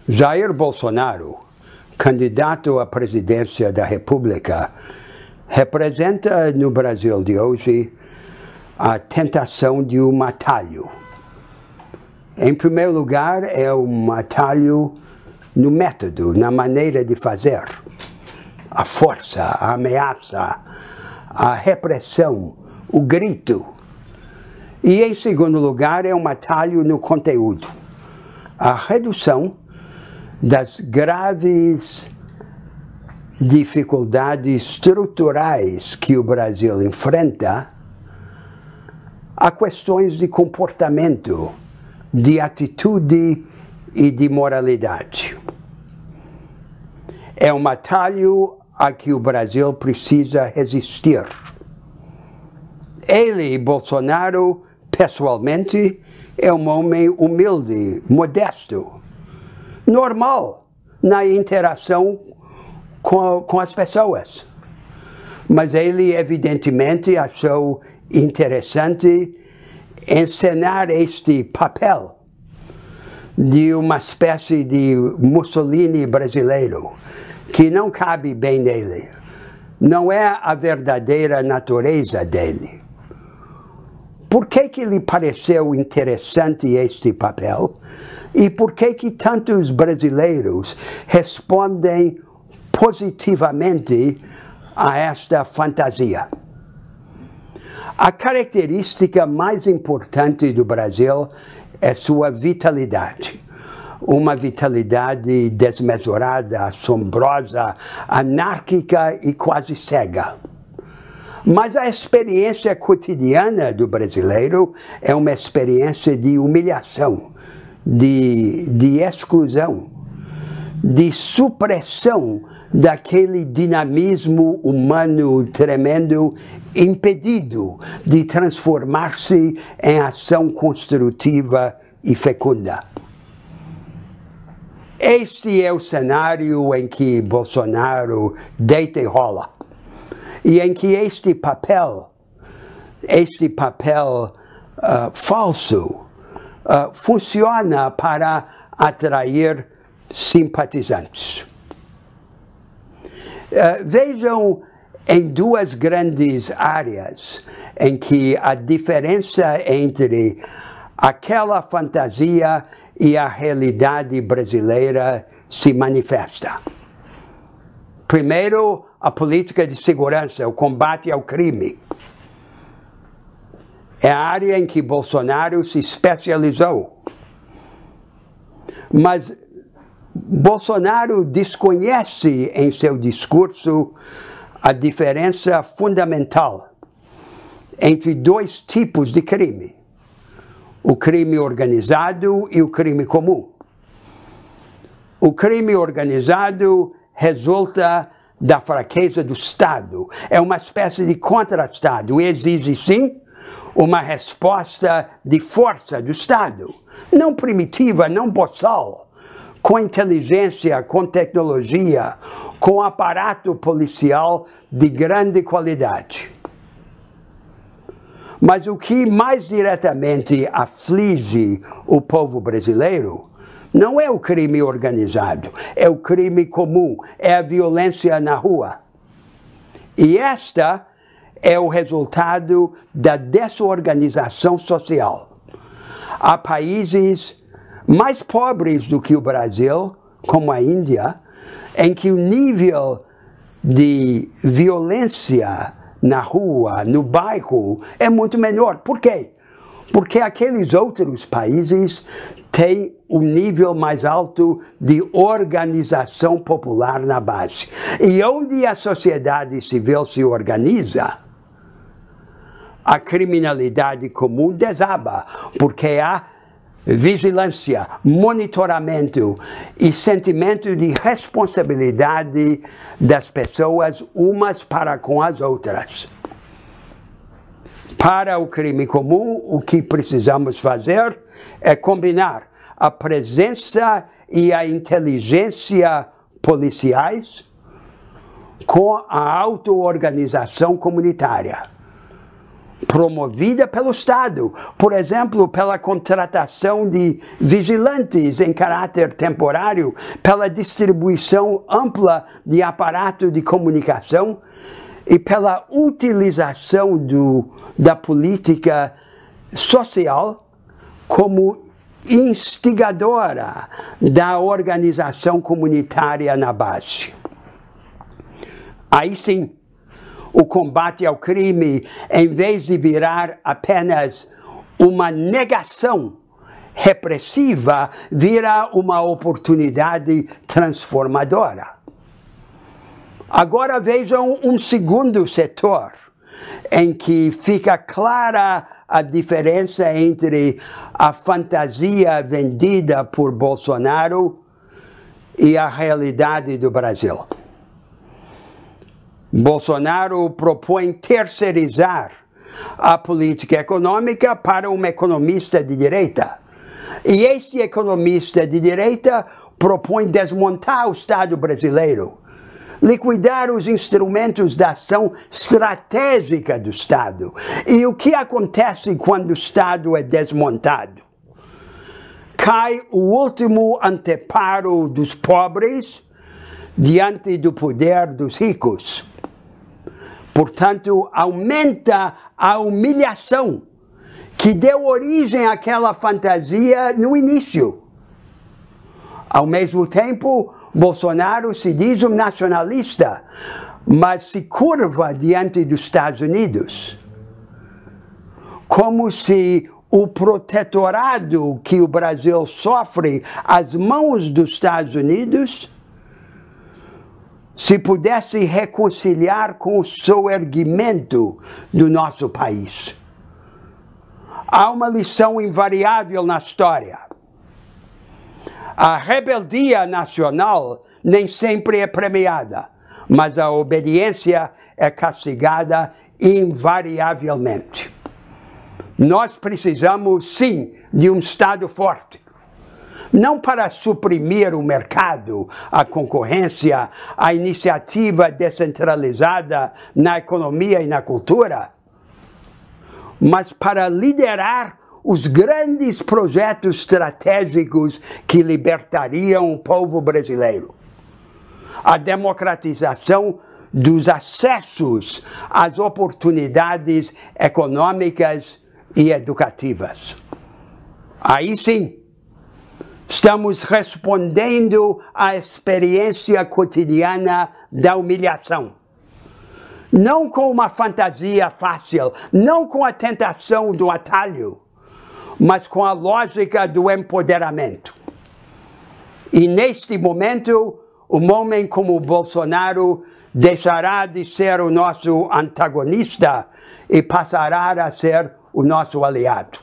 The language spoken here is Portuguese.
Jair Bolsonaro, candidato à presidência da República, representa no Brasil de hoje a tentação de um atalho. Em primeiro lugar, é um atalho no método, na maneira de fazer. A força, a ameaça, a repressão, o grito. E, em segundo lugar, é um atalho no conteúdo. A redução das graves dificuldades estruturais que o Brasil enfrenta a questões de comportamento, de atitude e de moralidade. É um atalho a que o Brasil precisa resistir. Ele, Bolsonaro, pessoalmente, é um homem humilde, modesto, normal na interação com as pessoas. Mas ele, evidentemente, achou interessante encenar este papel de uma espécie de Mussolini brasileiro, que não cabe bem nele. Não é a verdadeira natureza dele. Por que lhe pareceu interessante este papel? E por que tantos brasileiros respondem positivamente a esta fantasia? A característica mais importante do Brasil é sua vitalidade. Uma vitalidade desmesurada, assombrosa, anárquica e quase cega. Mas a experiência cotidiana do brasileiro é uma experiência de humilhação, de exclusão, de supressão daquele dinamismo humano tremendo, impedido de transformar-se em ação construtiva e fecunda. Este é o cenário em que Bolsonaro deita e rola. E em que este papel falso, funciona para atrair simpatizantes. Vejam em duas grandes áreas em que a diferença entre aquela fantasia e a realidade brasileira se manifesta. Primeiro, a política de segurança, o combate ao crime. É a área em que Bolsonaro se especializou. Mas Bolsonaro desconhece em seu discurso a diferença fundamental entre dois tipos de crime: o crime organizado e o crime comum. O crime organizado resulta da fraqueza do Estado. É uma espécie de contra-Estado. Exige, sim, uma resposta de força do Estado. Não primitiva, não boçal. Com inteligência, com tecnologia, com aparato policial de grande qualidade. Mas o que mais diretamente aflige o povo brasileiro não é o crime organizado, é o crime comum, é a violência na rua. E esta é o resultado da desorganização social. Há países mais pobres do que o Brasil, como a Índia, em que o nível de violência na rua, no bairro, é muito menor. Por quê? Porque aqueles outros países têm um nível mais alto de organização popular na base. E onde a sociedade civil se organiza, a criminalidade comum desaba, porque há vigilância, monitoramento e sentimento de responsabilidade das pessoas umas para com as outras. Para o crime comum, o que precisamos fazer é combinar a presença e a inteligência policiais com a auto-organização comunitária. promovida pelo Estado, por exemplo, pela contratação de vigilantes em caráter temporário, pela distribuição ampla de aparato de comunicação e pela utilização da política social como instigadora da organização comunitária na base. Aí sim, o combate ao crime, em vez de virar apenas uma negação repressiva, vira uma oportunidade transformadora. Agora vejam um segundo setor, em que fica clara a diferença entre a fantasia vendida por Bolsonaro e a realidade do Brasil. Bolsonaro propõe terceirizar a política econômica para um economista de direita. E esse economista de direita propõe desmontar o Estado brasileiro, liquidar os instrumentos da ação estratégica do Estado. E o que acontece quando o Estado é desmontado? Cai o último anteparo dos pobres diante do poder dos ricos. Portanto, aumenta a humilhação que deu origem àquela fantasia no início. Ao mesmo tempo, Bolsonaro se diz um nacionalista, mas se curva diante dos Estados Unidos, como se o protetorado que o Brasil sofre às mãos dos Estados Unidos se pudesse reconciliar com o soerguimento do nosso país. Há uma lição invariável na história. A rebeldia nacional nem sempre é premiada, mas a obediência é castigada invariavelmente. Nós precisamos, sim, de um Estado forte. Não para suprimir o mercado, a concorrência, a iniciativa descentralizada na economia e na cultura, mas para liderar os grandes projetos estratégicos que libertariam o povo brasileiro. A democratização dos acessos às oportunidades econômicas e educativas. Aí sim, estamos respondendo à experiência cotidiana da humilhação. Não com uma fantasia fácil, não com a tentação do atalho, mas com a lógica do empoderamento. E neste momento, um homem como Bolsonaro deixará de ser o nosso antagonista e passará a ser o nosso aliado.